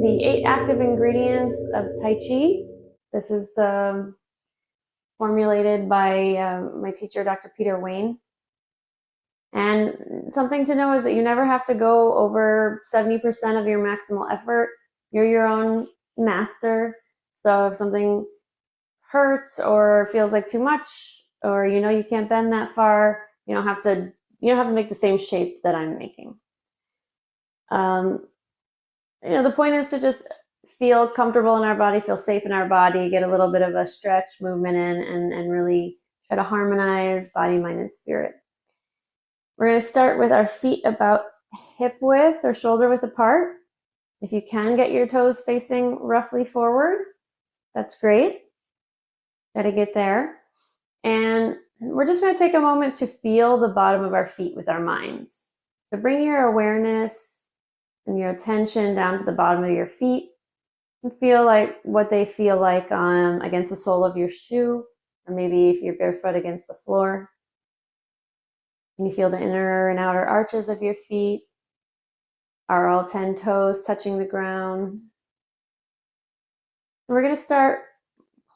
the 8 active ingredients of Tai Chi. This is formulated by my teacher, Dr. Peter Wayne. And something to know is that you never have to go over 70% of your maximal effort. You're your own master. So if something hurts or feels like too much, or you can't bend that far, you don't have to make the same shape that I'm making. The point is to just feel comfortable in our body, feel safe in our body, get a little bit of a stretch movement in, and really try to harmonize body, mind, and spirit. We're going to start with our feet about hip width or shoulder width apart. If you can get your toes facing roughly forward, that's great. Got to get there. And we're just going to take a moment to feel the bottom of our feet with our minds. So bring your awareness and your attention down to the bottom of your feet and feel like what they feel like against the sole of your shoe, or maybe if you're barefoot against the floor. Can you feel the inner and outer arches of your feet? Are all 10 toes touching the ground? And we're going to start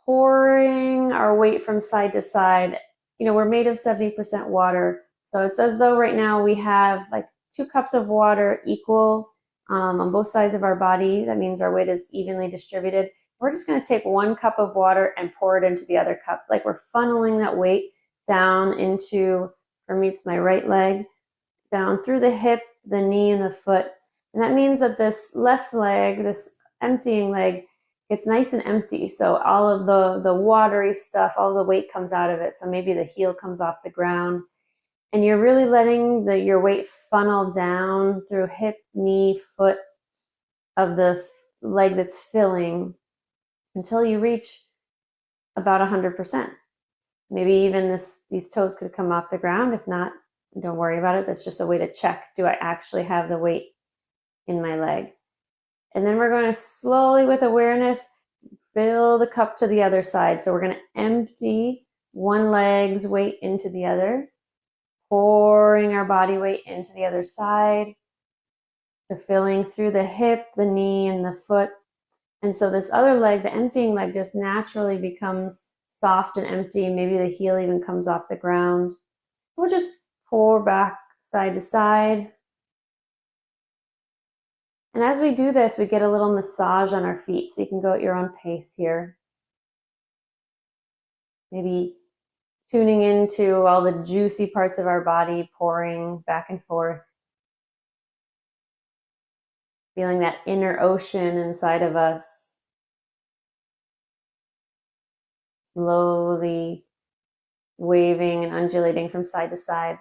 pouring our weight from side to side. We're made of 70% water. So it's as though right now we have like 2 cups of water equal on both sides of our body. That means our weight is evenly distributed. We're just going to take 1 cup of water and pour it into the other cup. Like we're funneling that weight down into, for me, it's my right leg, down through the hip, the knee, and the foot. And that means that this left leg, this emptying leg, it's nice and empty. So all of the watery stuff, all the weight comes out of it. So maybe the heel comes off the ground. And you're really letting your weight funnel down through hip, knee, foot of the leg that's filling until you reach about 100%. Maybe even these toes could come off the ground. If not, don't worry about it. That's just a way to check, do I actually have the weight in my leg? And then we're going to slowly, with awareness, fill the cup to the other side. So we're going to empty one leg's weight into the other, pouring our body weight into the other side. So filling through the hip, the knee, and the foot. And so this other leg, the emptying leg, just naturally becomes soft and empty. Maybe the heel even comes off the ground. We'll just pour back side to side. And as we do this, we get a little massage on our feet. So you can go at your own pace here. Maybe tuning into all the juicy parts of our body, pouring back and forth. Feeling that inner ocean inside of us. Slowly waving and undulating from side to side.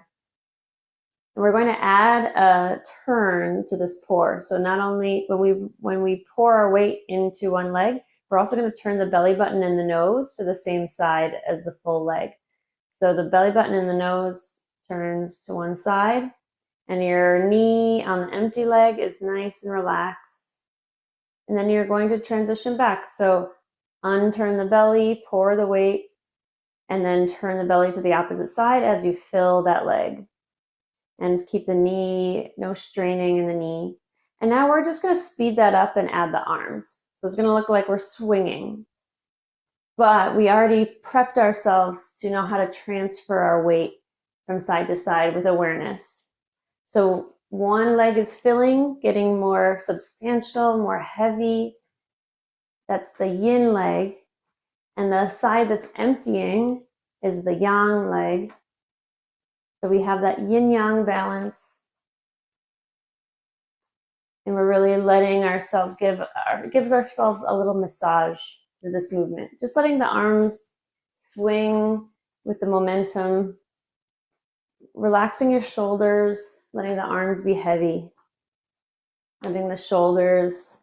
And we're going to add a turn to this pour. So not only when we pour our weight into one leg, we're also going to turn the belly button and the nose to the same side as the full leg. So the belly button and the nose turns to one side, and your knee on the empty leg is nice and relaxed. And then you're going to transition back. So unturn the belly, pour the weight, and then turn the belly to the opposite side as you fill that leg. And keep the knee, no straining in the knee. And now we're just going to speed that up and add the arms. So it's going to look like we're swinging. But we already prepped ourselves to know how to transfer our weight from side to side with awareness. So one leg is filling, getting more substantial, more heavy. That's the yin leg. And the side that's emptying is the yang leg. So we have that yin-yang balance. And we're really letting ourselves gives ourselves a little massage through this movement. Just letting the arms swing with the momentum. Relaxing your shoulders, letting the arms be heavy. Letting the shoulders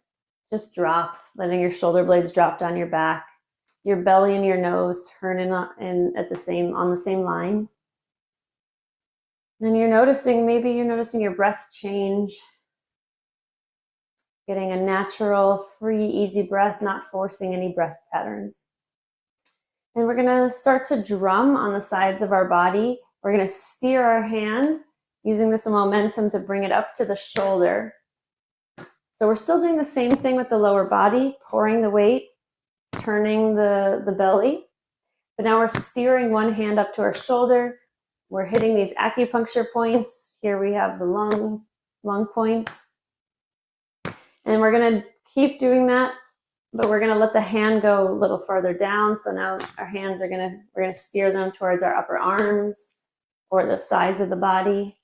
just drop, letting your shoulder blades drop down your back. Your belly and your nose turn in on the same line. And maybe you're noticing your breath change. Getting a natural, free, easy breath, not forcing any breath patterns. And we're going to start to drum on the sides of our body. We're going to steer our hand using this momentum to bring it up to the shoulder. So So we're still doing the same thing with the lower body, pouring the weight, turning the belly. But now we're steering one hand up to our shoulder. We're hitting these acupuncture points. Here we have the lung points. And we're going to keep doing that, but we're going to let the hand go a little farther down. So now our hands we're going to steer them towards our upper arms or the sides of the body.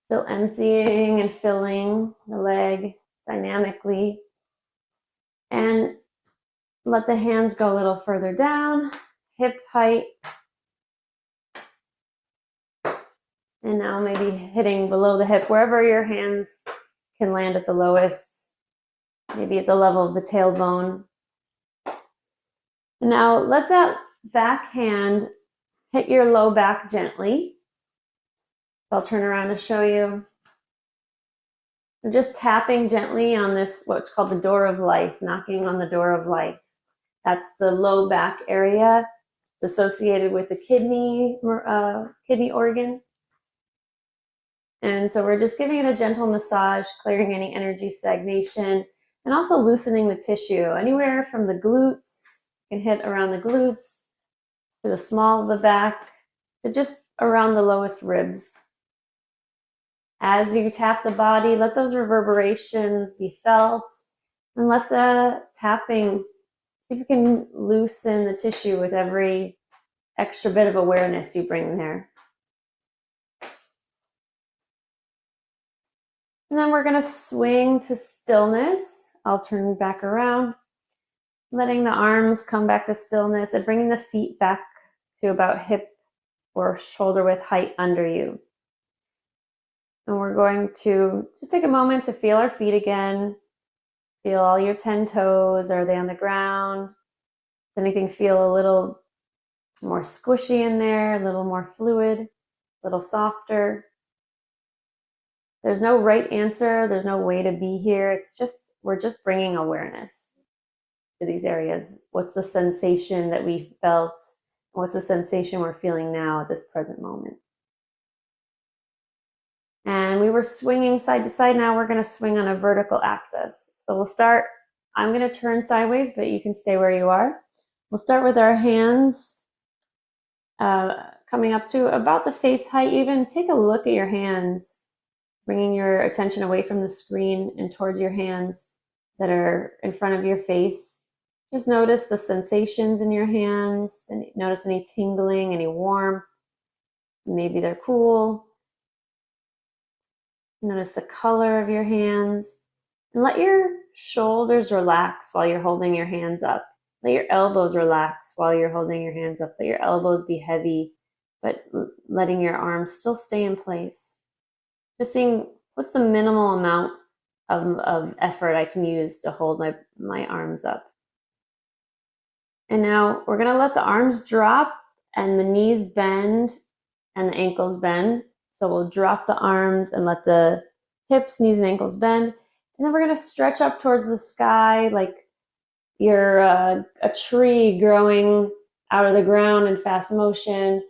Still emptying and filling the leg dynamically. And let the hands go a little further down, hip height. And now maybe hitting below the hip, wherever your hands can land at the lowest, maybe at the level of the tailbone. And now let that back hand hit your low back gently. I'll turn around to show you. I'm just tapping gently on this, what's called the door of life, knocking on the door of life. That's the low back area. It's associated with the kidney organ. And so we're just giving it a gentle massage, clearing any energy stagnation, and also loosening the tissue. Anywhere from the glutes, you can hit around the glutes, to the small of the back, to just around the lowest ribs. As you tap the body, let those reverberations be felt, and let the tapping, see if you can loosen the tissue with every extra bit of awareness you bring there. And then we're going to swing to stillness. I'll turn back around, letting the arms come back to stillness and bringing the feet back to about hip or shoulder width height under you. And we're going to just take a moment to feel our feet again. Feel all your 10 toes. Are they on the ground? Does anything feel a little more squishy in there, a little more fluid, a little softer? There's no right answer. There's no way to be here. It's just, we're just bringing awareness to these areas. What's the sensation that we felt? What's the sensation we're feeling now at this present moment? And we were swinging side to side. Now we're going to swing on a vertical axis. So we'll start, I'm going to turn sideways, but you can stay where you are. We'll start with our hands coming up to about the face height. Even take a look at your hands, bringing your attention away from the screen and towards your hands that are in front of your face. Just notice the sensations in your hands, and notice any tingling, any warmth. Maybe they're cool. Notice the color of your hands. And let your shoulders relax while you're holding your hands up. Let your elbows relax while you're holding your hands up. Let your elbows be heavy, but letting your arms still stay in place. Just seeing what's the minimal amount of effort I can use to hold my arms up. And now we're going to let the arms drop and the knees bend and the ankles bend. So we'll drop the arms and let the hips, knees, and ankles bend. And then we're going to stretch up towards the sky like you're a tree growing out of the ground in fast motion.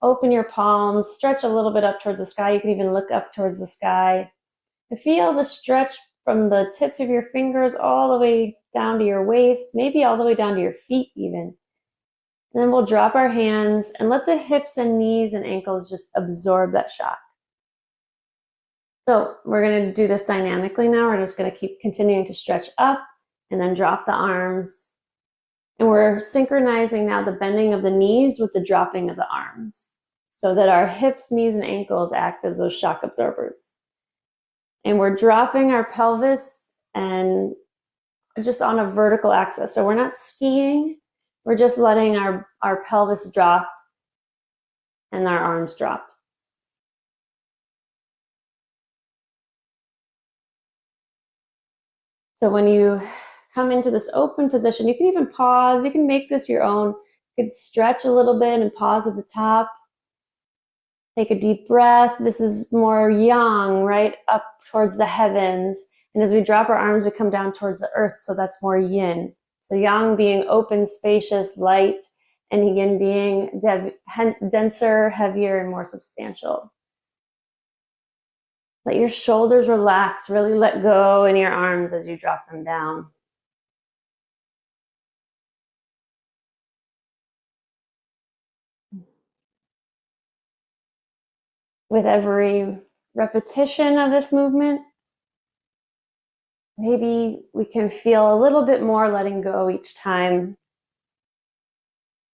Open your palms, stretch a little bit up towards the sky. You can even look up towards the sky. And feel the stretch from the tips of your fingers all the way down to your waist, maybe all the way down to your feet even. And then we'll drop our hands and let the hips and knees and ankles just absorb that shock. So we're going to do this dynamically now. We're just going to keep continuing to stretch up and then drop the arms. And we're synchronizing now the bending of the knees with the dropping of the arms so that our hips, knees, and ankles act as those shock absorbers. And we're dropping our pelvis and just on a vertical axis. So we're not skiing. We're just letting our pelvis drop and our arms drop. So when you come into this open position, you can even pause. You can make this your own. You could stretch a little bit and pause at the top. Take a deep breath. This is more yang, right? Up towards the heavens. And as we drop our arms, we come down towards the earth. So that's more yin. So yang being open, spacious, light, and yin being denser, heavier, and more substantial. Let your shoulders relax, really let go in your arms as you drop them down. With every repetition of this movement, maybe we can feel a little bit more letting go each time.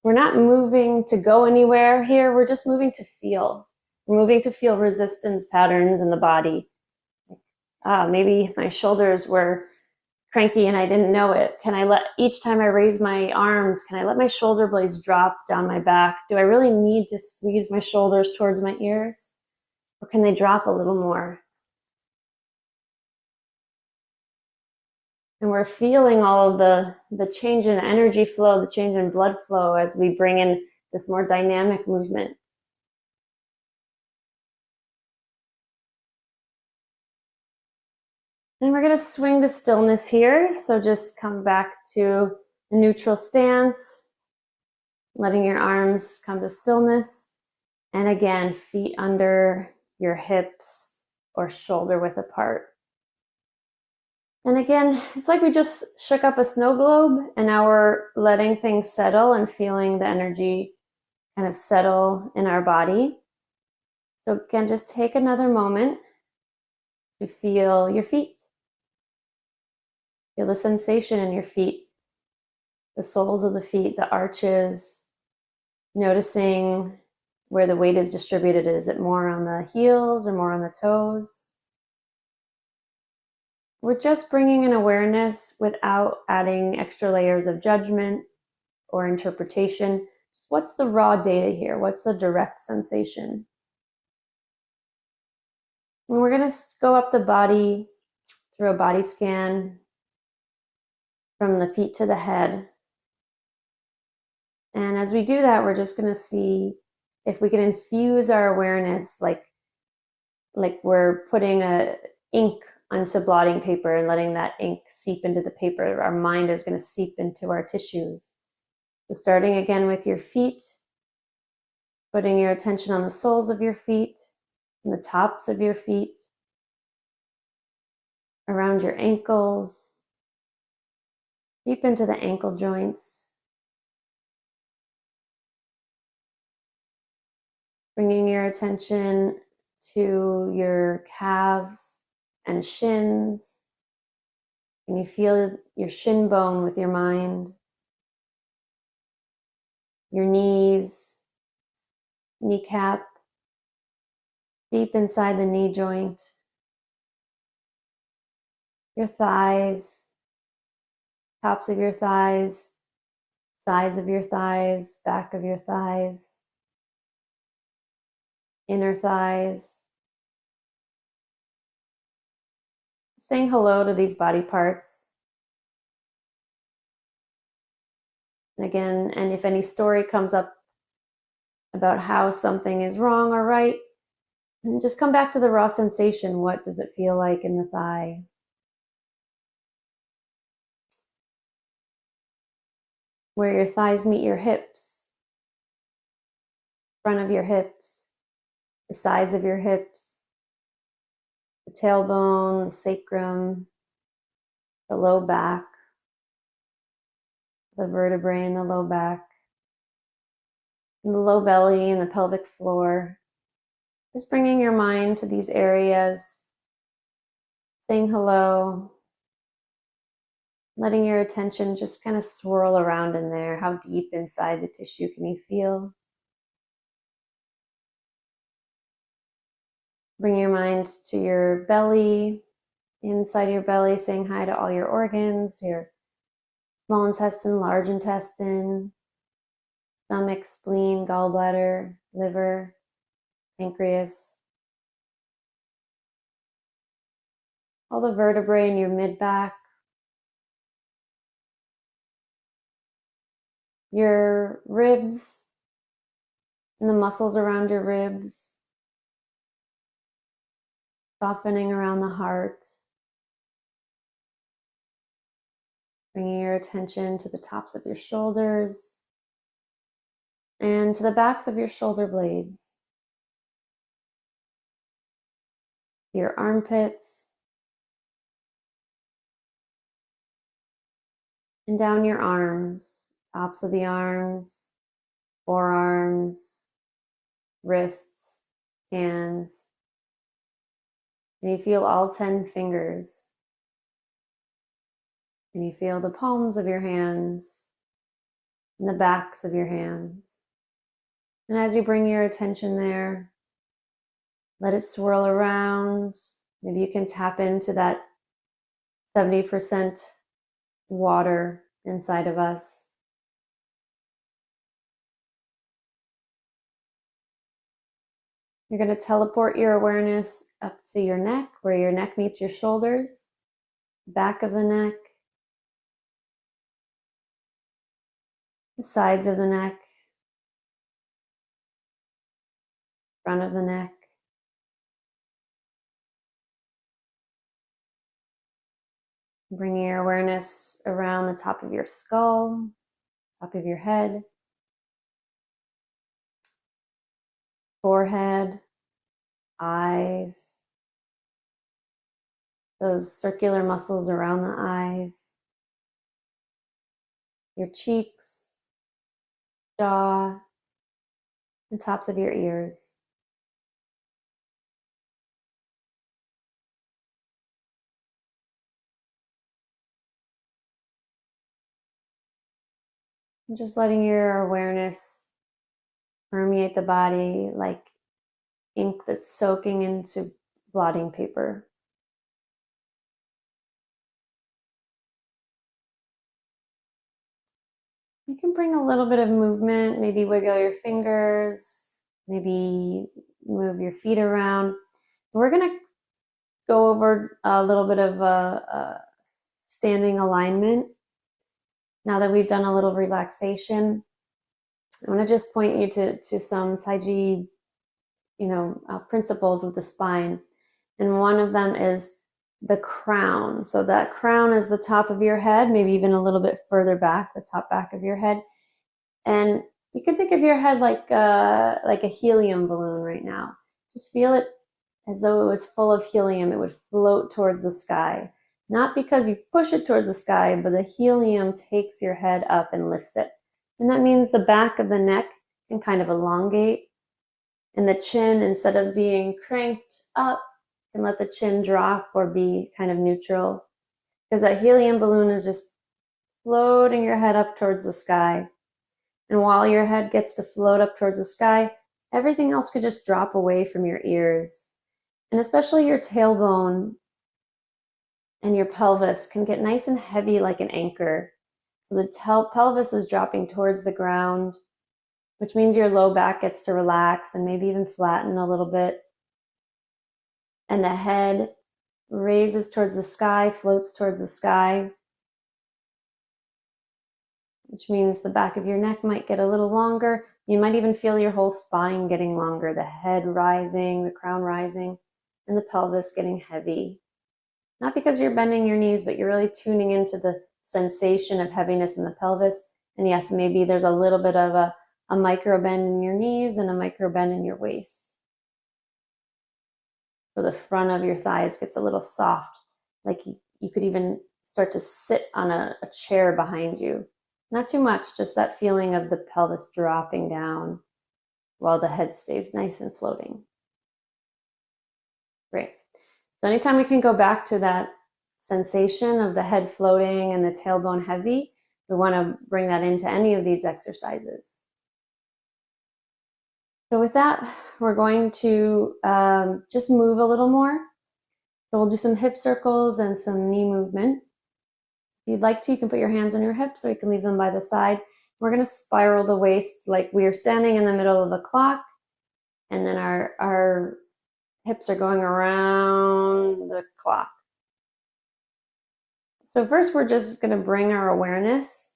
We're not moving to go anywhere here, we're just moving to feel. We're moving to feel resistance patterns in the body. Maybe my shoulders were cranky and I didn't know it. Can I let, each time I raise my arms, can I let my shoulder blades drop down my back? Do I really need to squeeze my shoulders towards my ears? Or can they drop a little more? And we're feeling all of the change in energy flow, the change in blood flow as we bring in this more dynamic movement. And we're going to swing to stillness here. So just come back to a neutral stance, letting your arms come to stillness. And again, feet under your hips or shoulder width apart. And again, it's like we just shook up a snow globe and now we're letting things settle and feeling the energy kind of settle in our body. So again, just take another moment to feel your feet. Feel the sensation in your feet, the soles of the feet, the arches, noticing where the weight is distributed. Is it more on the heels or more on the toes? We're just bringing an awareness without adding extra layers of judgment or interpretation. Just what's the raw data here? What's the direct sensation? And we're going to go up the body through a body scan from the feet to the head. And as we do that, we're just going to see if we can infuse our awareness like we're putting a ink onto blotting paper and letting that ink seep into the paper. Our mind is going to seep into our tissues. So starting again with your feet, putting your attention on the soles of your feet and the tops of your feet, around your ankles, deep into the ankle joints, bringing your attention to your calves and shins. Can you feel your shin bone with your mind? Your knees, kneecap, deep inside the knee joint, your thighs, tops of your thighs, sides of your thighs, back of your thighs, inner thighs. Saying hello to these body parts. And again, and if any story comes up about how something is wrong or right, and just come back to the raw sensation. What does it feel like in the thigh? Where your thighs meet your hips, front of your hips, the sides of your hips, the tailbone, the sacrum, the low back, the vertebrae in the low back, and the low belly and the pelvic floor. Just bringing your mind to these areas, saying hello, letting your attention just kind of swirl around in there. How deep inside the tissue can you feel? Bring your mind to your belly, inside your belly, saying hi to all your organs, your small intestine, large intestine, stomach, spleen, gallbladder, liver, pancreas, all the vertebrae in your mid-back, your ribs and the muscles around your ribs, softening around the heart, bringing your attention to the tops of your shoulders and to the backs of your shoulder blades. your armpits, and down your arms, tops of the arms, forearms, wrists, hands. And you feel all 10 fingers. And you feel the palms of your hands and the backs of your hands. And as you bring your attention there, let it swirl around. Maybe you can tap into that 70% water inside of us. You're going to teleport your awareness up to your neck, where your neck meets your shoulders, back of the neck, the sides of the neck, front of the neck. Bringing your awareness around the top of your skull, top of your head, forehead, eyes, those circular muscles around the eyes, your cheeks, jaw, and tops of your ears. And just letting your awareness permeate the body like ink that's soaking into blotting paper. You can bring a little bit of movement, maybe wiggle your fingers, maybe move your feet around. We're going to go over a little bit of a standing alignment. Now that we've done a little relaxation, I want to just point you to some Tai Chi, principles with the spine. And one of them is the crown. So that crown is the top of your head, maybe even a little bit further back, the top back of your head. And you can think of your head like a helium balloon right now. Just feel it as though it was full of helium. It would float towards the sky. Not because you push it towards the sky, but the helium takes your head up and lifts it. And that means the back of the neck can kind of elongate. And the chin, instead of being cranked up, can let the chin drop or be kind of neutral. Because that helium balloon is just floating your head up towards the sky. And while your head gets to float up towards the sky, everything else could just drop away from your ears. And especially your tailbone and your pelvis can get nice and heavy like an anchor. So the pelvis is dropping towards the ground, which means your low back gets to relax and maybe even flatten a little bit. And the head raises towards the sky, floats towards the sky, which means the back of your neck might get a little longer. You might even feel your whole spine getting longer, the head rising, the crown rising, and the pelvis getting heavy. Not because you're bending your knees, but you're really tuning into the sensation of heaviness in the pelvis. And yes, maybe there's a little bit of a micro bend in your knees and a micro bend in your waist. So the front of your thighs gets a little soft, like you could even start to sit on a chair behind you. Not too much, just that feeling of the pelvis dropping down while the head stays nice and floating. Great. So anytime we can go back to that sensation of the head floating and the tailbone heavy, we want to bring that into any of these exercises. So with that, we're going to just move a little more. So we'll do some hip circles and some knee movement. If you'd like to, you can put your hands on your hips or you can leave them by the side. We're going to spiral the waist like we are standing in the middle of a clock, and then our hips are going around the clock. So first, we're just going to bring our awareness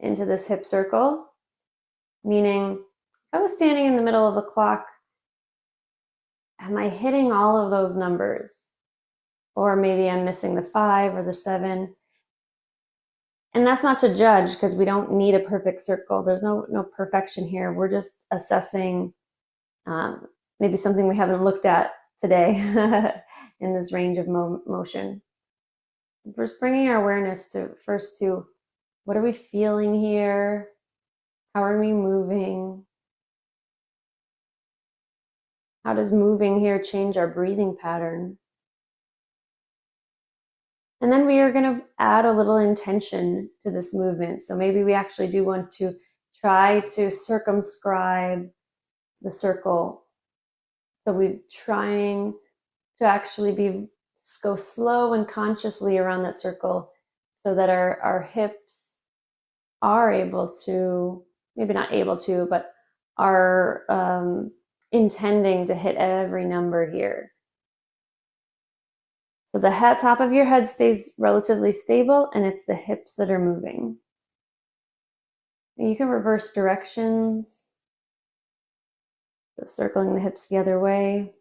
into this hip circle, meaning if I was standing in the middle of a clock, am I hitting all of those numbers? Or maybe I'm missing the 5 or the 7. And that's not to judge, because we don't need a perfect circle. There's no perfection here. We're just assessing maybe something we haven't looked at today. in this range of motion. Just bringing our awareness to what are we feeling here? How are we moving? How does moving here change our breathing pattern? And then we are going to add a little intention to this movement. So maybe we actually do want to try to circumscribe the circle. So we're trying to actually go slow and consciously around that circle so that our hips are able to, maybe not able to, but are intending to hit every number here. So the top of your head stays relatively stable, and it's the hips that are moving. And you can reverse directions, so circling the hips the other way.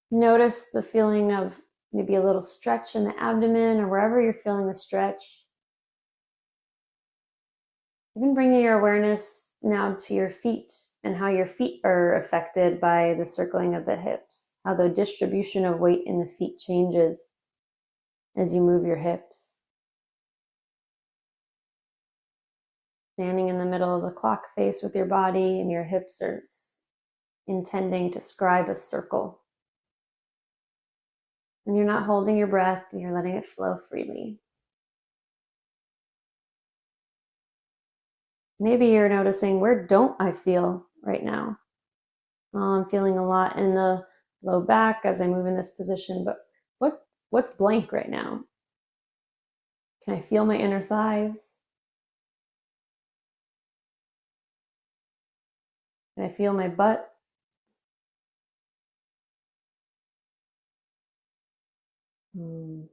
Notice the feeling of maybe a little stretch in the abdomen or wherever you're feeling the stretch. Even bringing your awareness now to your feet and how your feet are affected by the circling of the hips, how the distribution of weight in the feet changes as you move your hips. Standing in the middle of the clock face with your body, and your hips are intending to scribe a circle. And you're not holding your breath, you're letting it flow freely. Maybe you're noticing, where don't I feel right now? Well, I'm feeling a lot in the low back as I move in this position, but what's blank right now? Can I feel my inner thighs? Can I feel my butt? And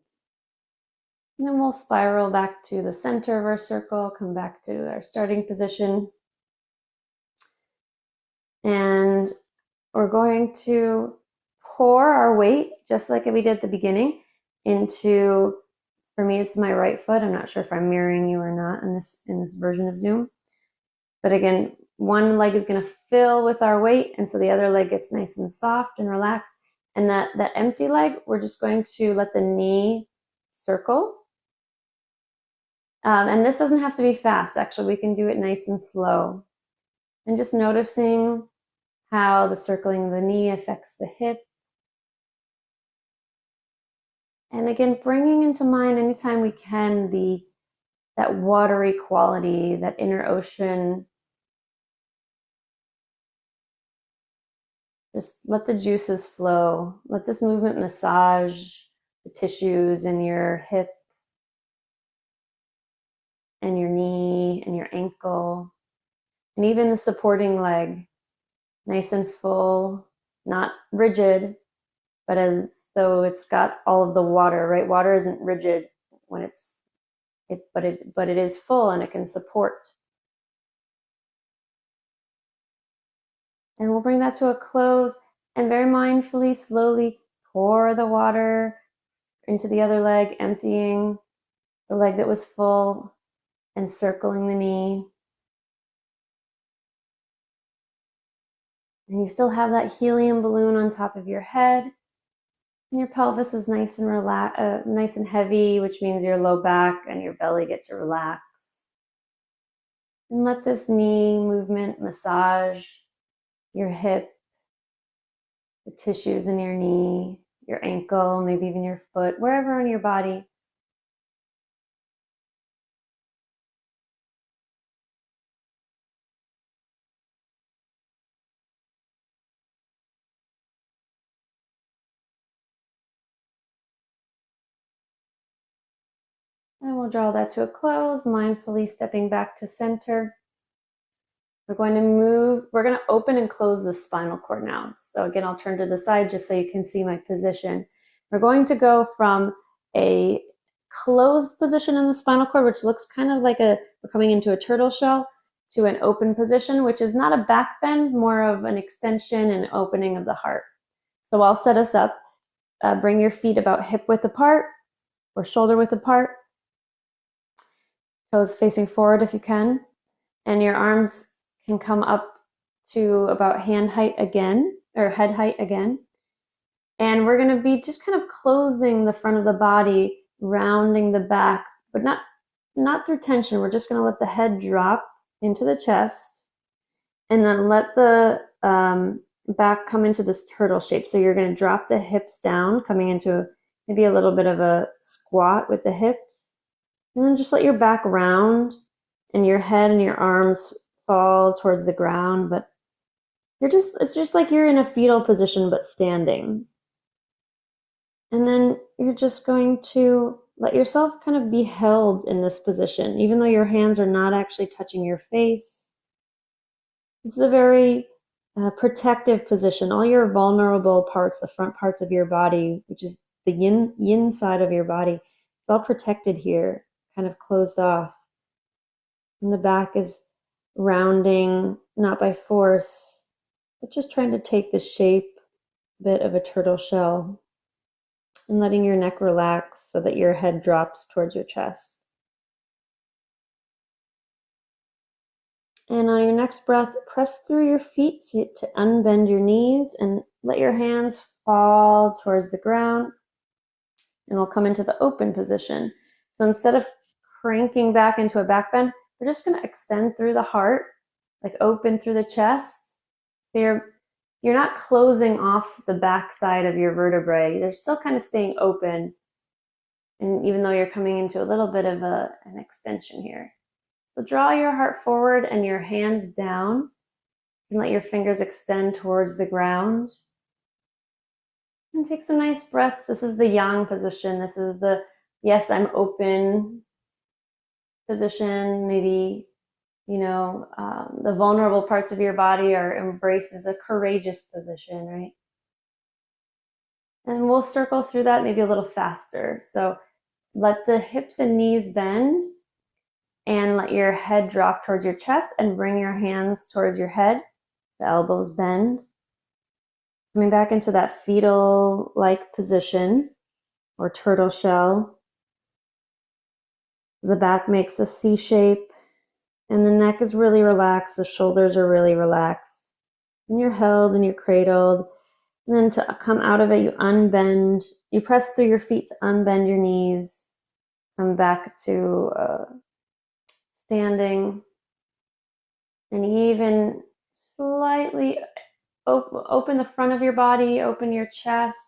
then we'll spiral back to the center of our circle, come back to our starting position. And we're going to pour our weight, just like we did at the beginning, into, for me, it's my right foot. I'm not sure if I'm mirroring you or not in this version of Zoom. But again, one leg is going to fill with our weight, and so the other leg gets nice and soft and relaxed. And that empty leg, we're just going to let the knee circle. And this doesn't have to be fast. Actually, we can do it nice and slow. And just noticing how the circling of the knee affects the hip. And again, bringing into mind anytime we can that watery quality, that inner ocean. Just let the juices flow. Let this movement massage the tissues in your hip and your knee and your ankle, and even the supporting leg, nice and full, not rigid, but as though it's got all of the water, right? Water isn't rigid when but it is full and it can support. And we'll bring that to a close and very mindfully, slowly pour the water into the other leg, emptying the leg that was full and circling the knee. And you still have that helium balloon on top of your head. And your pelvis is nice and heavy, which means your low back and your belly get to relax. And let this knee movement massage your hip, the tissues in your knee, your ankle, maybe even your foot, wherever on your body. And we'll draw that to a close, mindfully stepping back to center. We're going to open and close the spinal cord now. So again, I'll turn to the side just so you can see my position. We're going to go from a closed position in the spinal cord, which looks kind of like we're coming into a turtle shell, to an open position, which is not a back bend, more of an extension and opening of the heart. So I'll set us up. Bring your feet about hip width apart or shoulder width apart. Toes facing forward if you can. And your arms can come up to about hand height again, or head height again. And we're going to be just kind of closing the front of the body, rounding the back, but not through tension. We're just going to let the head drop into the chest and then let the back come into this turtle shape. So you're going to drop the hips down, coming into maybe a little bit of a squat with the hips. And then just let your back round and your head and your arms fall towards the ground, but it's just like you're in a fetal position but standing. And then you're just going to let yourself kind of be held in this position, even though your hands are not actually touching your face. This is a very protective position. All your vulnerable parts, the front parts of your body, which is the yin side of your body, it's all protected here, kind of closed off. And the back is rounding, not by force, but just trying to take the shape a bit of a turtle shell. And letting your neck relax so that your head drops towards your chest. And on your next breath, press through your feet to unbend your knees and let your hands fall towards the ground. And we'll come into the open position. So instead of cranking back into a back bend, we're just going to extend through the heart, like open through the chest. So you're not closing off the back side of your vertebrae. They're still kind of staying open. And even though you're coming into a little bit of an extension here. So draw your heart forward and your hands down and let your fingers extend towards the ground. And take some nice breaths. This is the yang position. This is the, yes, I'm open position. Maybe, the vulnerable parts of your body are embraced as a courageous position, right? And we'll circle through that maybe a little faster. So let the hips and knees bend and let your head drop towards your chest and bring your hands towards your head. The elbows bend. Coming back into that fetal-like position or turtle shell. The back makes a C shape and the neck is really relaxed. The shoulders are really relaxed. And you're held and you're cradled. And then to come out of it, you unbend. You press through your feet to unbend your knees. Come back to standing. And even slightly open the front of your body, open your chest,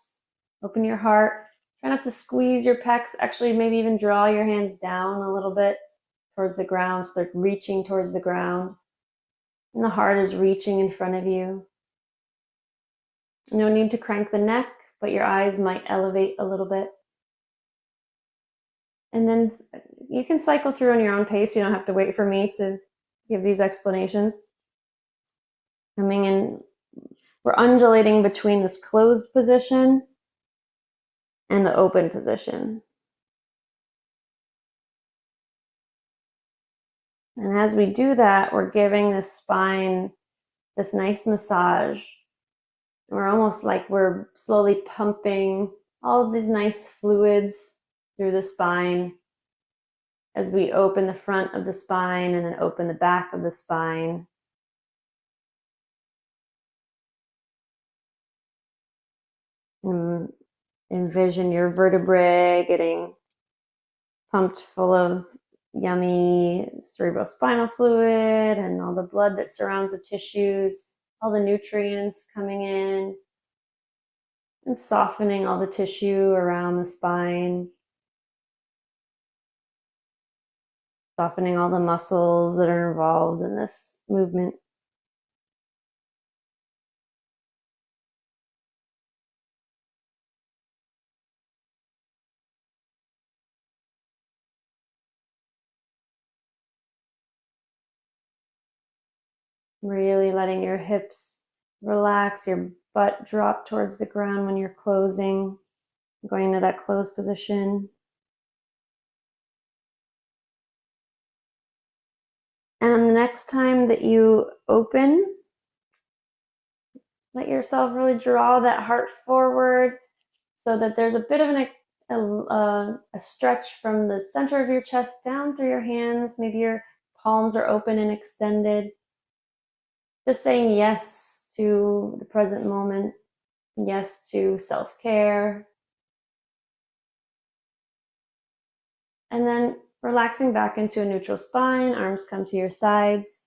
open your heart. Try not to squeeze your pecs. Actually, maybe even draw your hands down a little bit towards the ground so they're reaching towards the ground. And the heart is reaching in front of you. No need to crank the neck, but your eyes might elevate a little bit. And then you can cycle through on your own pace. You don't have to wait for me to give these explanations. Coming in, we're undulating between this closed position and the open position. And as we do that, we're giving the spine this nice massage. We're almost like we're slowly pumping all of these nice fluids through the spine as we open the front of the spine and then open the back of the spine. And envision your vertebrae getting pumped full of yummy cerebrospinal fluid and all the blood that surrounds the tissues, all the nutrients coming in and softening all the tissue around the spine, softening all the muscles that are involved in this movement. Really letting your hips relax, your butt drop towards the ground when you're closing, going into that closed position. And the next time that you open, let yourself really draw that heart forward so that there's a bit of a stretch from the center of your chest down through your hands. Maybe your palms are open and extended. Just saying yes to the present moment. Yes to self-care. And then relaxing back into a neutral spine, arms come to your sides.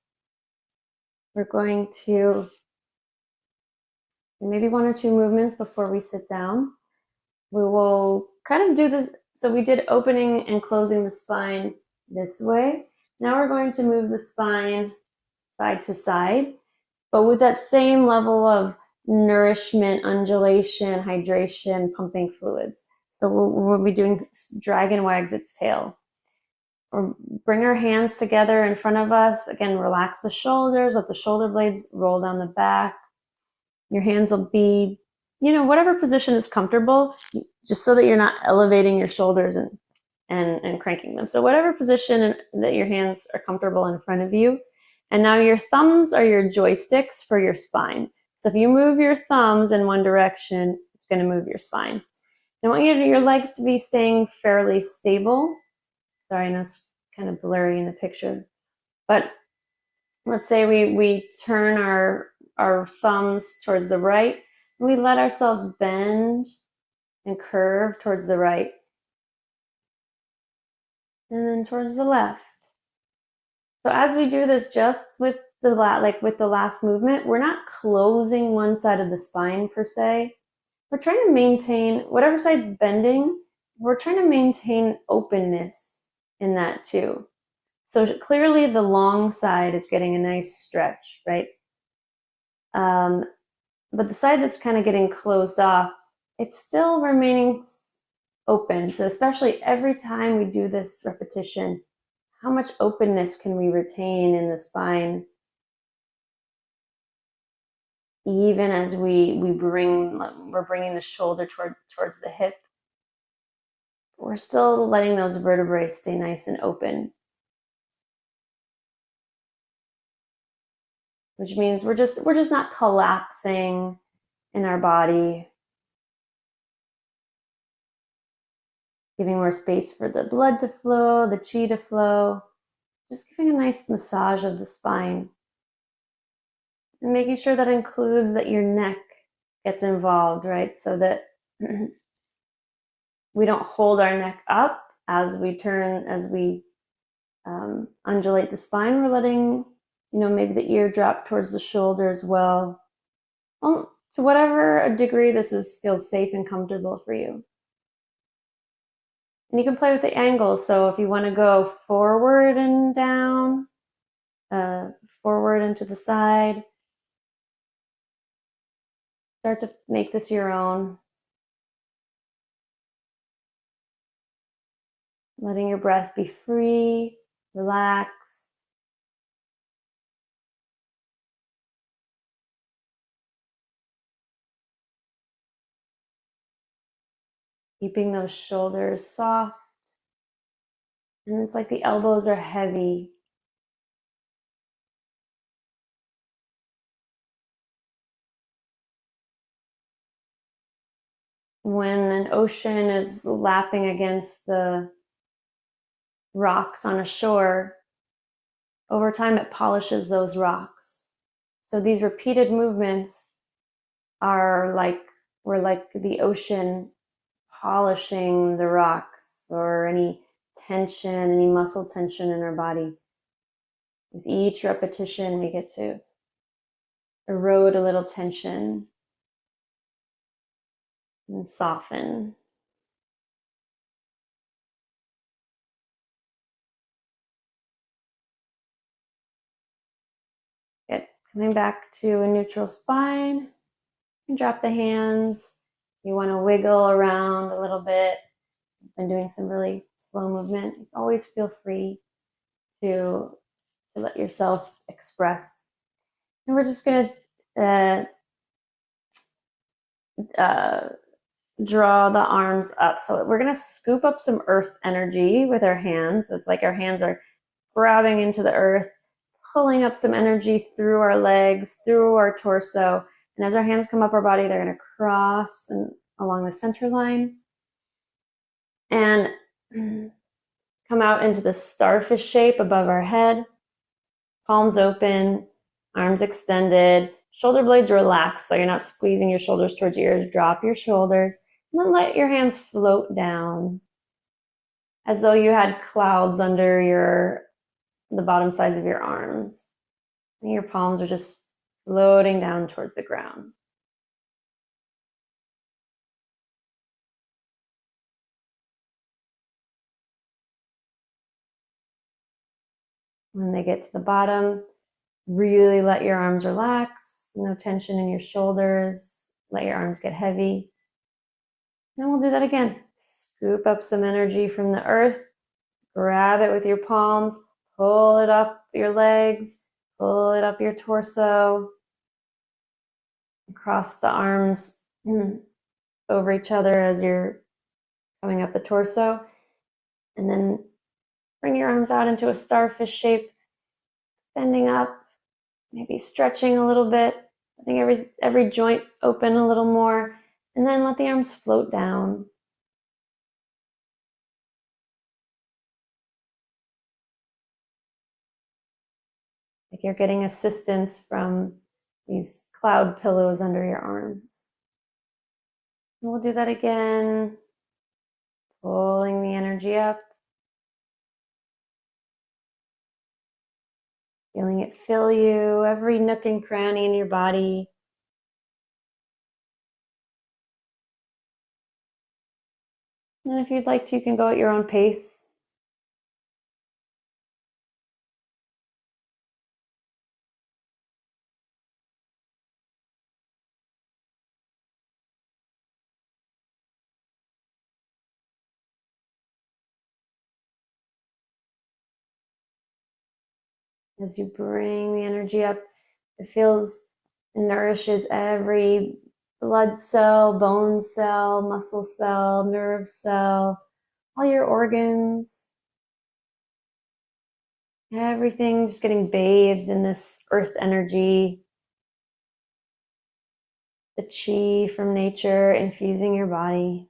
We're going to maybe one or two movements before we sit down. We will kind of do this. So we did opening and closing the spine this way. Now we're going to move the spine side to side, but with that same level of nourishment, undulation, hydration, pumping fluids. So we'll be doing dragon wags its tail. Or bring our hands together in front of us. Again, relax the shoulders, let the shoulder blades roll down the back. Your hands will be, whatever position is comfortable, just so that you're not elevating your shoulders and cranking them. So whatever position that your hands are comfortable in front of you. And now your thumbs are your joysticks for your spine. So if you move your thumbs in one direction, it's going to move your spine. I want your legs to be staying fairly stable. Sorry, I know it's kind of blurry in the picture. But let's say we turn our thumbs towards the right, and we let ourselves bend and curve towards the right, and then towards the left. So as we do this, just with the last movement, we're not closing one side of the spine per se. We're trying to maintain whatever side's bending. We're trying to maintain openness in that too. So clearly the long side is getting a nice stretch, right? But the side that's kind of getting closed off, it's still remaining open. So especially every time we do this repetition, how much openness can we retain in the spine, even as we're bringing the shoulder towards the hip. We're still letting those vertebrae stay nice and open, which means we're just not collapsing in our body, giving more space for the blood to flow, the chi to flow, just giving a nice massage of the spine. And making sure that includes that your neck gets involved, right? So that we don't hold our neck up as we undulate the spine. We're letting, maybe the ear drop towards the shoulder as well. To whatever degree this feels safe and comfortable for you. And you can play with the angles. So if you want to go forward and down, forward and to the side, start to make this your own. Letting your breath be free, relaxed. Keeping those shoulders soft. And it's like the elbows are heavy. When an ocean is lapping against the rocks on a shore, over time it polishes those rocks. So these repeated movements are we're like the ocean polishing the rocks, or any tension, any muscle tension in our body. With each repetition, we get to erode a little tension and soften. Good. Coming back to a neutral spine. And drop the hands. You want to wiggle around a little bit. I've been doing some really slow movement. Always feel free to let yourself express. And we're just going to draw the arms up. So we're going to scoop up some earth energy with our hands. So it's like our hands are grabbing into the earth, pulling up some energy through our legs, through our torso. And as our hands come up our body, they're going to cross and along the center line and come out into the starfish shape above our head. Palms open, arms extended. shoulder blades relax so you're not squeezing your shoulders towards your ears. Drop your shoulders and then let your hands float down as though you had clouds under the bottom sides of your arms. And your palms are just floating down towards the ground. When they get to the bottom, really let your arms relax. No tension in your shoulders. Let your arms get heavy. Then we'll do that again. Scoop up some energy from the earth. Grab it with your palms. Pull it up your legs. Pull it up your torso. Cross the arms over each other as you're coming up the torso. And then bring your arms out into a starfish shape. Bending up. Maybe stretching a little bit. Letting every joint open a little more. And then let the arms float down. Like you're getting assistance from these cloud pillows under your arms. And we'll do that again. Pulling the energy up. Feeling it fill you, every nook and cranny in your body. And if you'd like to, you can go at your own pace. As you bring the energy up, it nourishes every blood cell, bone cell, muscle cell, nerve cell, all your organs. Everything just getting bathed in this earth energy, the chi from nature infusing your body.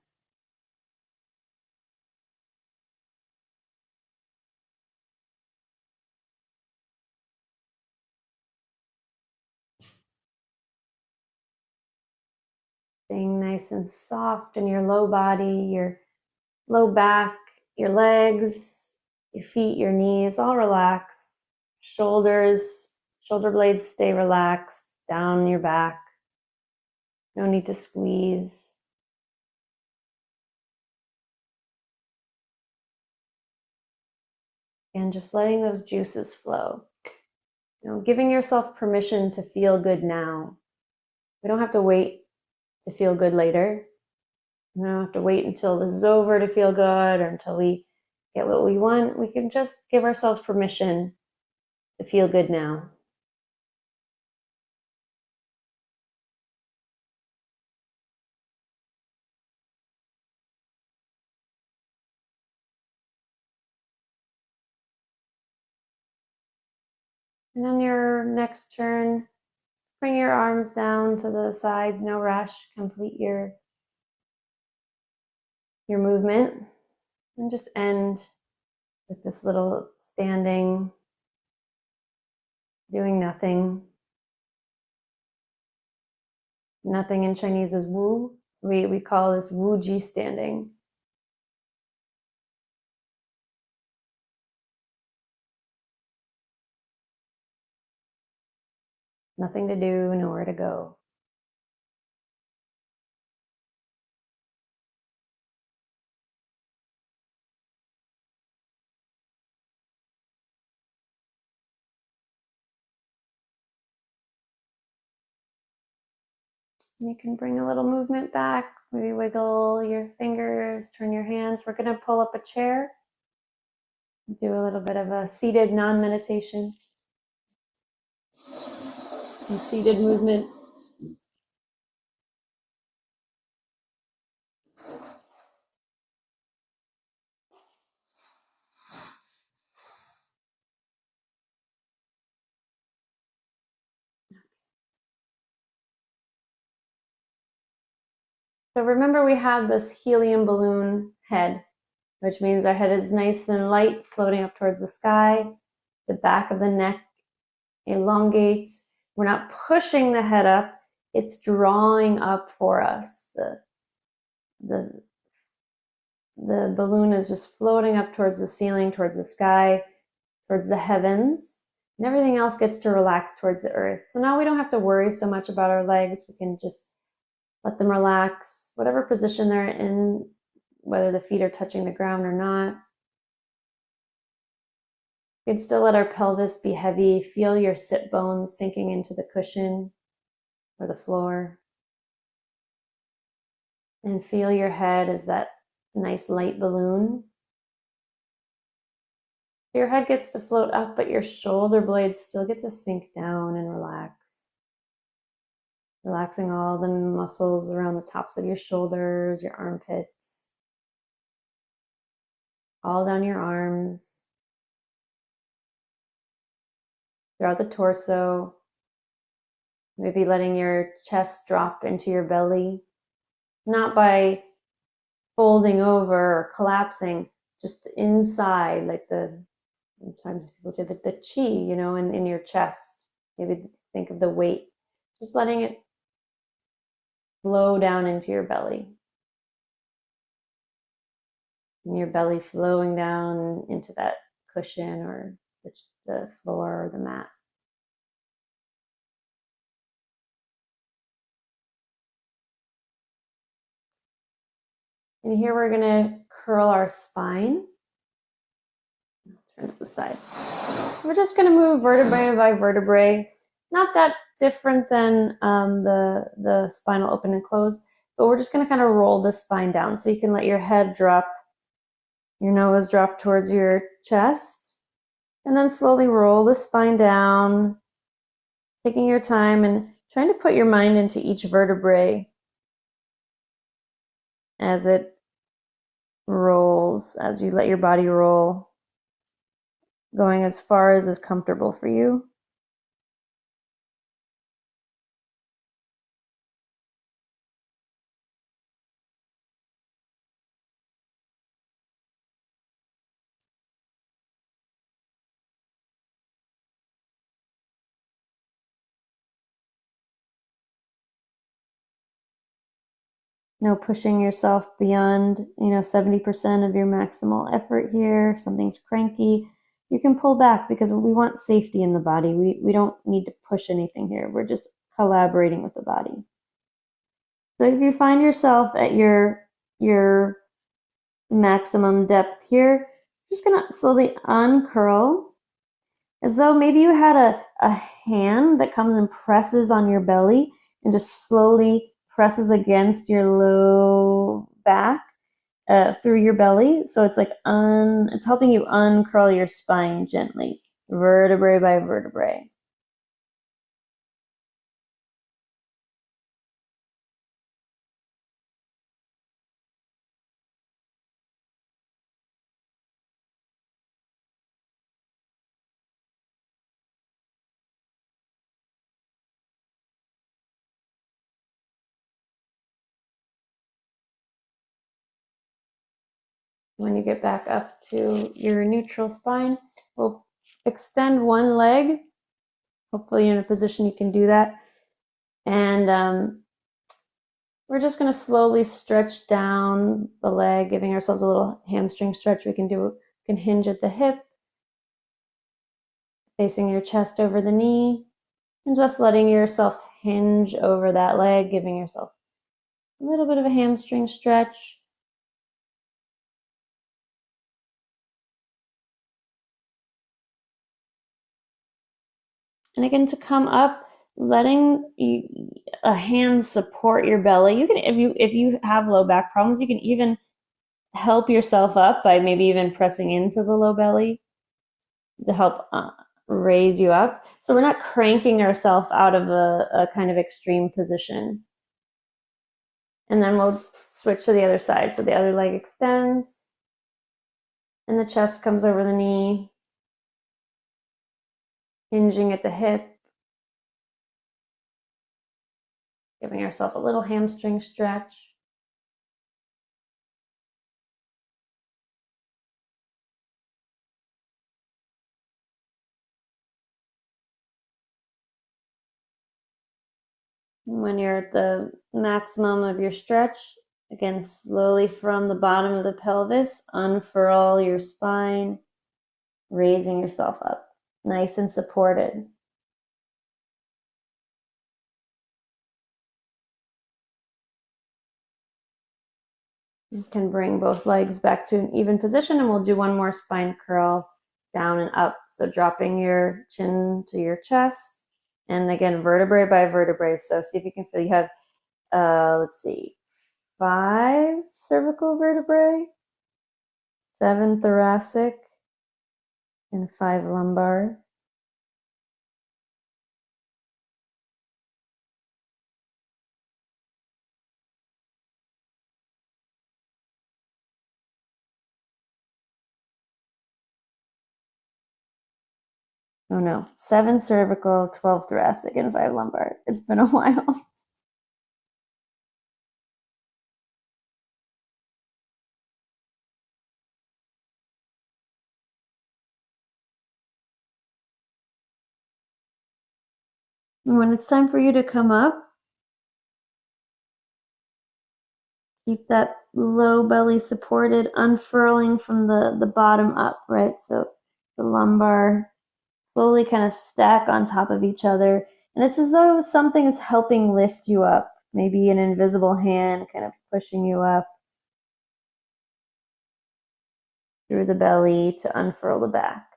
Staying nice and soft in your low body, your low back, your legs, your feet, your knees, all relaxed. Shoulders, shoulder blades stay relaxed down your back. No need to squeeze. And just letting those juices flow. Giving yourself permission to feel good now. We don't have to wait to feel good later. We don't have to wait until this is over to feel good or until we get what we want. We can just give ourselves permission to feel good now. And on your next turn, bring your arms down to the sides, no rush. Complete your movement. And just end with this little standing, doing nothing. Nothing in Chinese is wu. So we call this wu ji standing. Nothing to do, nowhere to go. And you can bring a little movement back, maybe wiggle your fingers, turn your hands. We're going to pull up a chair, do a little bit of a seated non-meditation. Some seated movement. So remember we have this helium balloon head, which means our head is nice and light, floating up towards the sky. The back of the neck elongates. We're not pushing the head up, it's drawing up for us. The balloon is just floating up towards the ceiling, towards the sky, towards the heavens, and everything else gets to relax towards the earth. So now we don't have to worry so much about our legs. We can just let them relax, whatever position they're in, whether the feet are touching the ground or not. You can still let our pelvis be heavy. Feel your sit bones sinking into the cushion or the floor. And feel your head as that nice light balloon. Your head gets to float up, but your shoulder blades still get to sink down and relax. Relaxing all the muscles around the tops of your shoulders, your armpits, all down your arms, throughout the torso. Maybe letting your chest drop into your belly, not by folding over or collapsing, just inside, like sometimes people say that the chi, in your chest. Maybe think of the weight, just letting it flow down into your belly. And your belly flowing down into that cushion or the floor or the mat. And here we're going to curl our spine. Turn to the side. We're just going to move vertebrae by vertebrae. Not that different than the spinal open and close, but we're just going to kind of roll the spine down. So you can let your head drop, your nose drop towards your chest, and then slowly roll the spine down, taking your time and trying to put your mind into each vertebrae as it rolls, as you let your body roll, going as far as is comfortable for you. No pushing yourself beyond, 70% of your maximal effort here. If something's cranky, you can pull back because we want safety in the body. We don't need to push anything here. We're just collaborating with the body. So if you find yourself at your maximum depth here, you're just gonna slowly uncurl as though maybe you had a hand that comes and presses on your belly and just slowly presses against your low back through your belly. So it's like it's helping you uncurl your spine gently, vertebrae by vertebrae. When you get back up to your neutral spine, we'll extend one leg. Hopefully you're in a position you can do that. And we're just going to slowly stretch down the leg, giving ourselves a little hamstring stretch. We can hinge at the hip, facing your chest over the knee, and just letting yourself hinge over that leg, giving yourself a little bit of a hamstring stretch. And again, to come up, letting a hand support your belly. You can, if you have low back problems, you can even help yourself up by maybe even pressing into the low belly to help raise you up. So we're not cranking ourselves out of a kind of extreme position. And then we'll switch to the other side. So the other leg extends and the chest comes over the knee, hinging at the hip, giving ourselves a little hamstring stretch. When you're at the maximum of your stretch, again, slowly from the bottom of the pelvis, unfurl your spine, raising yourself up, nice and supported. You can bring both legs back to an even position, and we'll do one more spine curl down and up. So dropping your chin to your chest, and again, vertebrae by vertebrae. So see if you can feel you have, let's see, 5 cervical vertebrae, 7 thoracic, and 5 lumbar. Oh no, 7 cervical, 12 thoracic, and 5 lumbar. It's been a while. And when it's time for you to come up, keep that low belly supported, unfurling from the bottom up, right? So the lumbar slowly kind of stack on top of each other. And it's as though something is helping lift you up, maybe an invisible hand kind of pushing you up through the belly to unfurl the back.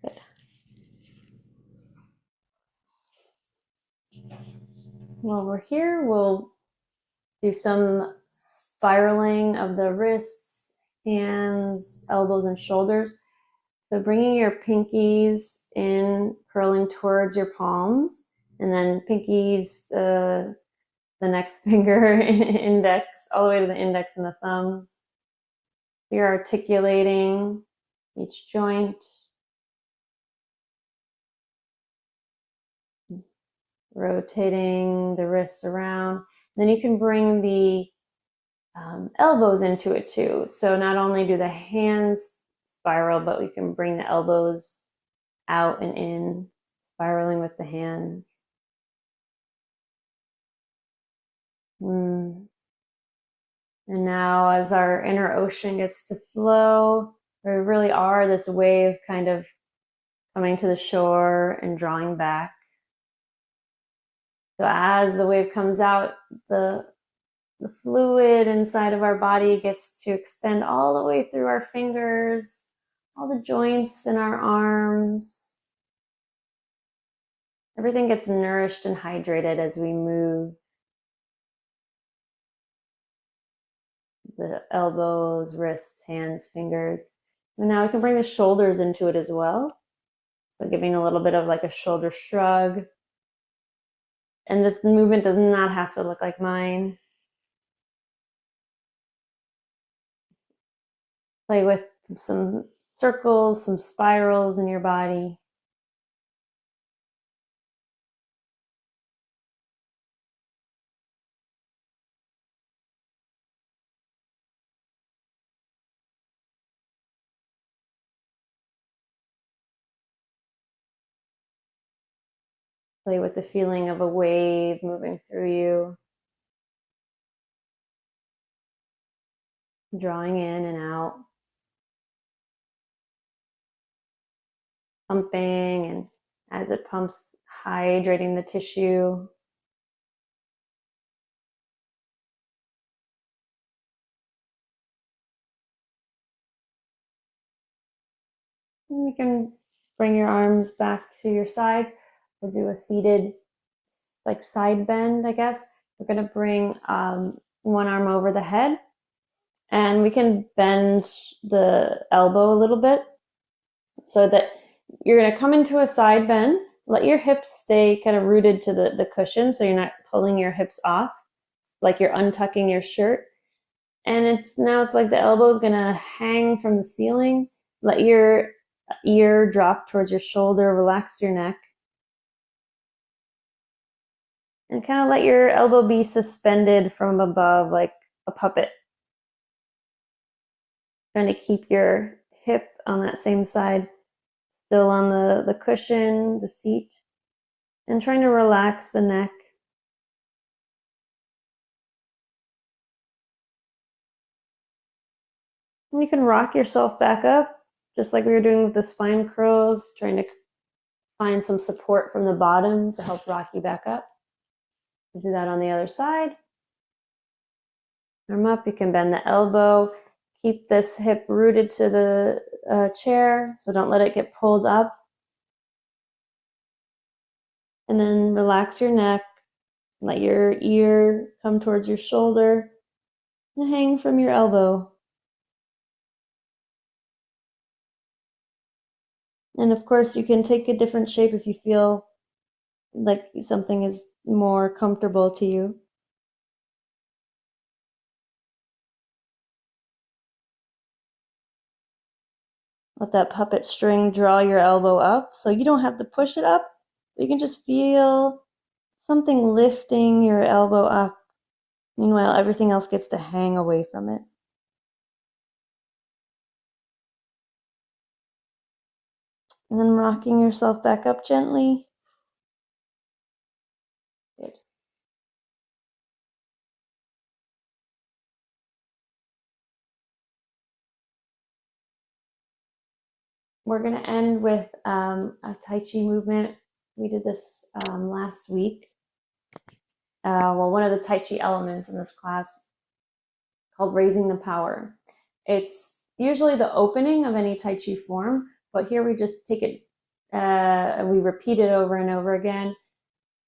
Good. While we're here, we'll do some spiraling of the wrists, hands, elbows, and shoulders. So bringing your pinkies in, curling towards your palms, and then pinkies, the next finger, index, all the way to the index and the thumbs. You're articulating each joint, rotating the wrists around. Then you can bring the elbows into it too. So not only do the hands spiral, but we can bring the elbows out and in, spiraling with the hands. And now as our inner ocean gets to flow, we really are this wave kind of coming to the shore and drawing back. So as the wave comes out, the fluid inside of our body gets to extend all the way through our fingers, all the joints in our arms. Everything gets nourished and hydrated as we move the elbows, wrists, hands, fingers. And now we can bring the shoulders into it as well. So giving a little bit of like a shoulder shrug. And this movement does not have to look like mine. Play with some circles, some spirals in your body. Play with the feeling of a wave moving through you, drawing in and out, pumping, and as it pumps, hydrating the tissue. And you can bring your arms back to your sides. We'll do a seated, like side bend, I guess. We're going to bring one arm over the head, and we can bend the elbow a little bit so that you're going to come into a side bend. Let your hips stay kind of rooted to the cushion so you're not pulling your hips off like you're untucking your shirt. And it's like the elbow is going to hang from the ceiling. Let your ear drop towards your shoulder, relax your neck. And kind of let your elbow be suspended from above like a puppet. Trying to keep your hip on that same side, still on the cushion, the seat, and trying to relax the neck. And you can rock yourself back up, just like we were doing with the spine curls, trying to find some support from the bottom to help rock you back up. Do that on the other side. Arm up, you can bend the elbow. Keep this hip rooted to the chair, so don't let it get pulled up. And then relax your neck. Let your ear come towards your shoulder and hang from your elbow. And of course, you can take a different shape if you feel like something is more comfortable to you. Let that puppet string draw your elbow up, so you don't have to push it up. You can just feel something lifting your elbow up. Meanwhile, everything else gets to hang away from it. And then rocking yourself back up gently. Good. We're going to end with a Tai Chi movement. We did this last week. One of the Tai Chi elements in this class called Raising the Power. It's usually the opening of any Tai Chi form, but here we just take it, we repeat it over and over again.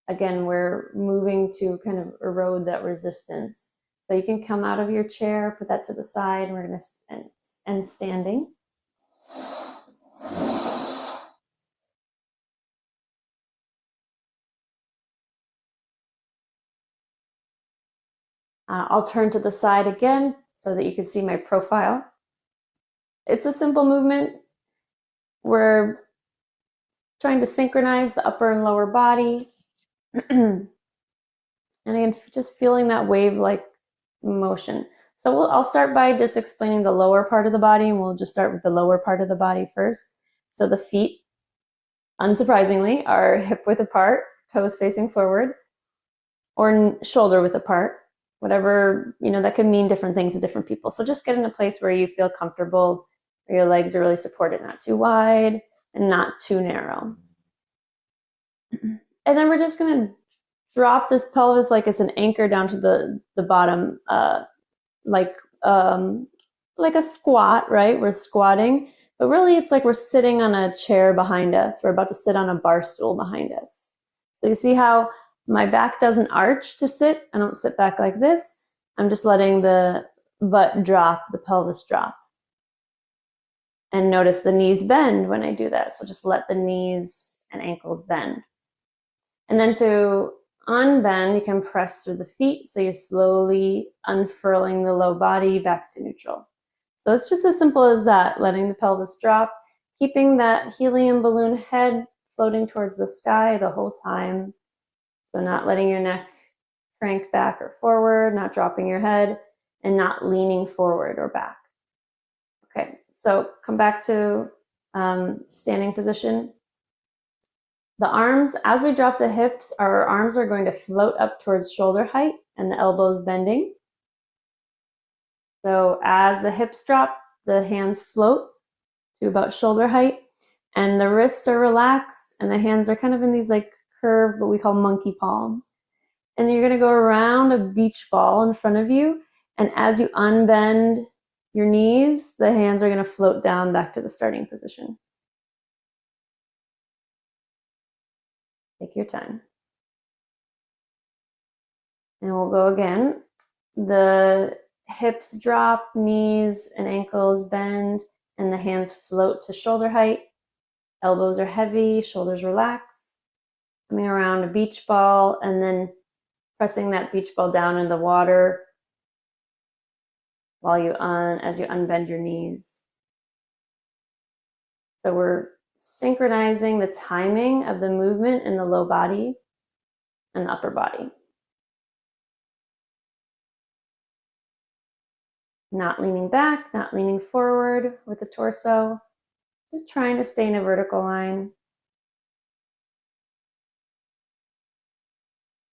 Again, we're moving to kind of erode that resistance. So you can come out of your chair, put that to the side, and we're going to end standing. I'll turn to the side again so that you can see my profile. It's a simple movement. We're trying to synchronize the upper and lower body. And again, just feeling that wave-like motion. So I'll start by just explaining the lower part of the body, and we'll just start with the lower part of the body first. So the feet, unsurprisingly, are hip width apart, toes facing forward, or shoulder width apart. Whatever, that could mean different things to different people. So just get in a place where you feel comfortable, where your legs are really supported, not too wide and not too narrow. And then we're just going to drop this pelvis like it's an anchor down to the bottom, like a squat, right? We're squatting, but really it's like we're sitting on a chair behind us. We're about to sit on a bar stool behind us. So you see how my back doesn't arch to sit. I don't sit back like this. I'm just letting the butt drop, the pelvis drop. And notice the knees bend when I do that. So just let the knees and ankles bend. And then to unbend, you can press through the feet. So you're slowly unfurling the low body back to neutral. So it's just as simple as that, letting the pelvis drop, keeping that helium balloon head floating towards the sky the whole time. So not letting your neck crank back or forward, not dropping your head, and not leaning forward or back. Okay, so come back to standing position. The arms, as we drop the hips, our arms are going to float up towards shoulder height and the elbows bending. So as the hips drop, the hands float to about shoulder height, and the wrists are relaxed, and the hands are kind of in these like curved, what we call monkey palms. And you're going to go around a beach ball in front of you, and as you unbend your knees, the hands are going to float down back to the starting position. Take your time. And we'll go again. The hips drop, knees and ankles bend, and the hands float to shoulder height. Elbows are heavy, shoulders relax. Coming around a beach ball and then pressing that beach ball down in the water while as you unbend your knees. So we're synchronizing the timing of the movement in the low body. and the upper body. Not leaning back, not leaning forward with the torso, just trying to stay in a vertical line.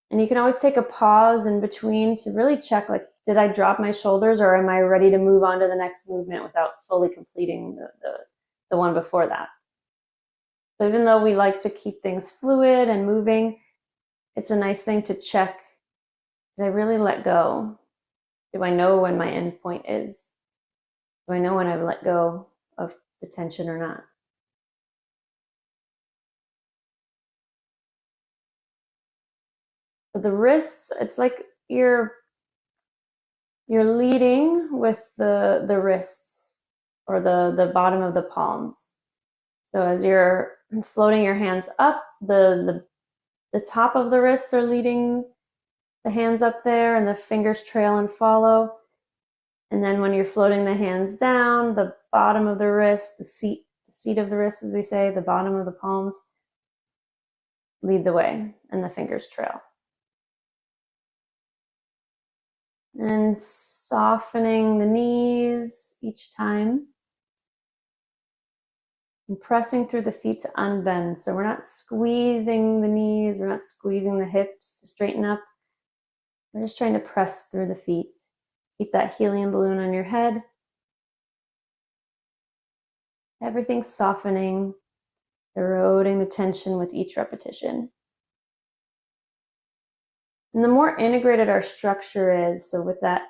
And you can always take a pause in between to really check, like, did I drop my shoulders, or am I ready to move on to the next movement without fully completing the one before that? So even though we like to keep things fluid and moving, it's a nice thing to check, did I really let go? Do I know when my end point is? Do I know when I've let go of the tension or not? So the wrists, it's like you're leading with the wrists, or the bottom of the palms. So as you're floating your hands up, the top of the wrists are leading the hands up there, and the fingers trail and follow. And then when you're floating the hands down, the bottom of the wrist, the seat of the wrist, as we say, the bottom of the palms, lead the way, and the fingers trail. And softening the knees each time. And pressing through the feet to unbend. So we're not squeezing the knees, we're not squeezing the hips to straighten up. We're just trying to press through the feet. Keep that helium balloon on your head. Everything's softening, eroding the tension with each repetition. And the more integrated our structure is, so with that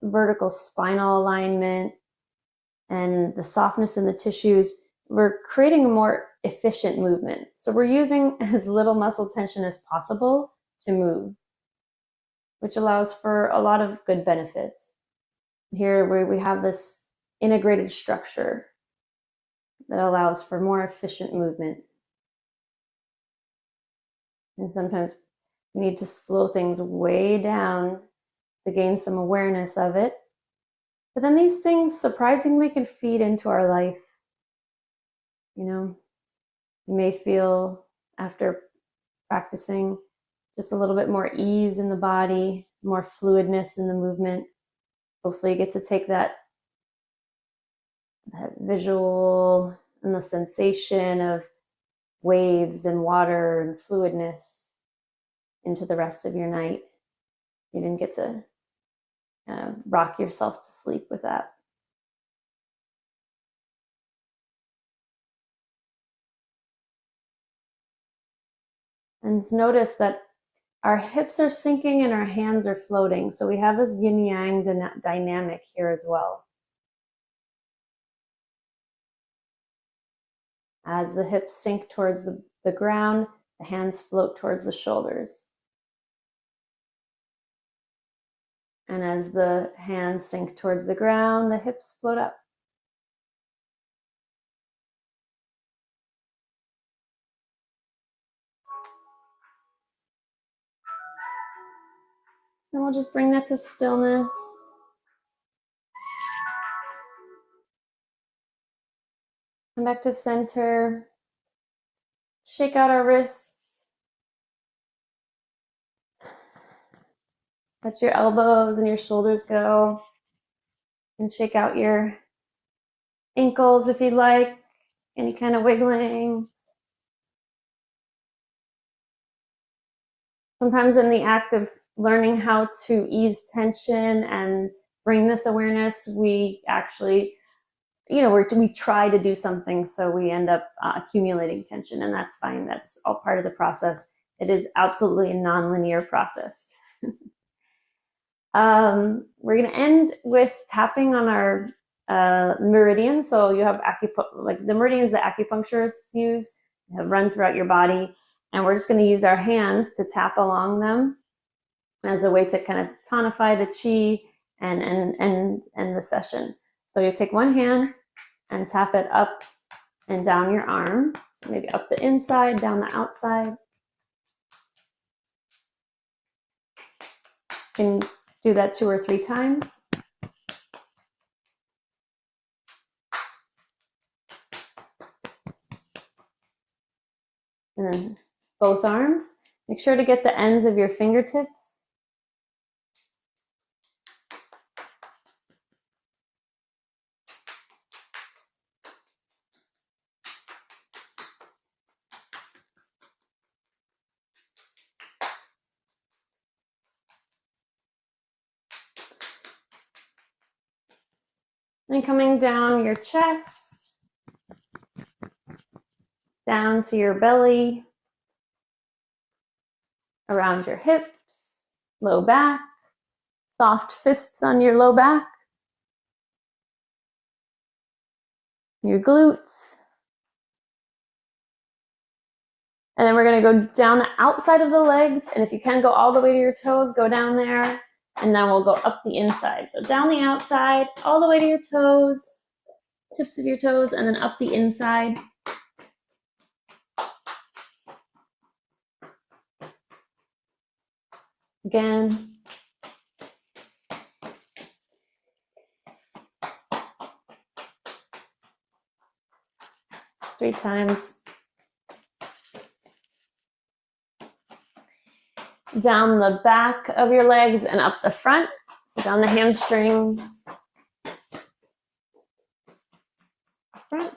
vertical spinal alignment and the softness in the tissues, we're creating a more efficient movement. So we're using as little muscle tension as possible to move, which allows for a lot of good benefits. Here we have this integrated structure that allows for more efficient movement. And sometimes we need to slow things way down to gain some awareness of it. But then these things surprisingly can feed into our life. You may feel after practicing just a little bit more ease in the body, more fluidness in the movement. Hopefully you get to take that visual and the sensation of waves and water and fluidness into the rest of your night. You didn't get to rock yourself to sleep with that. And notice that our hips are sinking and our hands are floating. So we have this yin-yang dynamic here as well. As the hips sink towards the ground, the hands float towards the shoulders. And as the hands sink towards the ground, the hips float up. And we'll just bring that to stillness. Come back to center. Shake out our wrists. Let your elbows and your shoulders go. And shake out your ankles if you'd like. Any kind of wiggling. Sometimes in the act of learning how to ease tension and bring this awareness, we actually, we try to do something, so we end up accumulating tension, and that's fine. That's all part of the process. It is absolutely a nonlinear process. We're going to end with tapping on our meridian. So you have like the meridians that acupuncturists use, have run throughout your body, and we're just going to use our hands to tap along them as a way to kind of tonify the chi and the session. So you take one hand and tap it up and down your arm. So maybe up the inside, down the outside. You can do that 2 or 3 times. And then both arms. Make sure to get the ends of your fingertips. And coming down your chest, down to your belly, around your hips, low back, soft fists on your low back, your glutes. And then we're going to go down the outside of the legs. And if you can go all the way to your toes, go down there. And then we'll go up the inside. So down the outside, all the way to your toes, tips of your toes, and then up the inside. Again. 3 times. Down the back of your legs and up the front. So down the hamstrings. Front.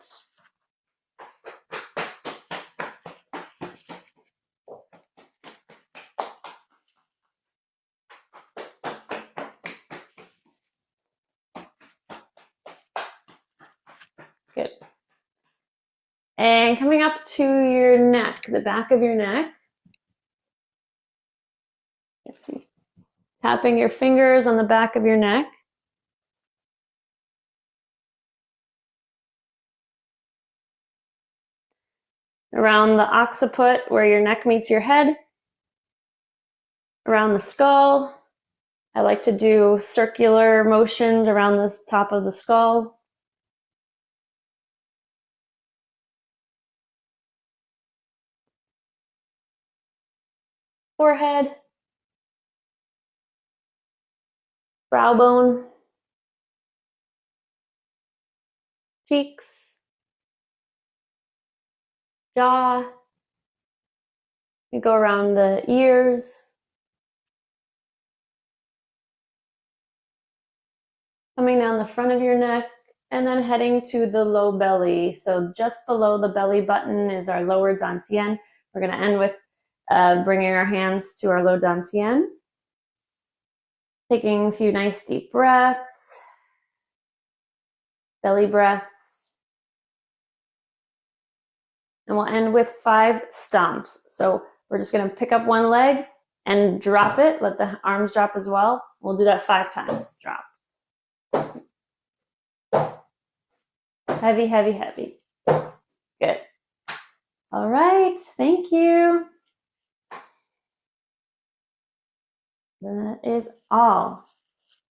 Good. And coming up to your neck, the back of your neck. Let's see. Tapping your fingers on the back of your neck. Around the occiput where your neck meets your head. Around the skull. I like to do circular motions around the top of the skull. Forehead. Brow bone. Cheeks. Jaw. You go around the ears. Coming down the front of your neck and then heading to the low belly. So just below the belly button is our lower dantian. We're going to end with bringing our hands to our low dantian. Taking a few nice deep breaths. Belly breaths. And we'll end with 5 stomps. So we're just going to pick up one leg and drop it. Let the arms drop as well. We'll do that 5 times. Drop. Heavy, heavy, heavy. Good. All right. Thank you. That is all.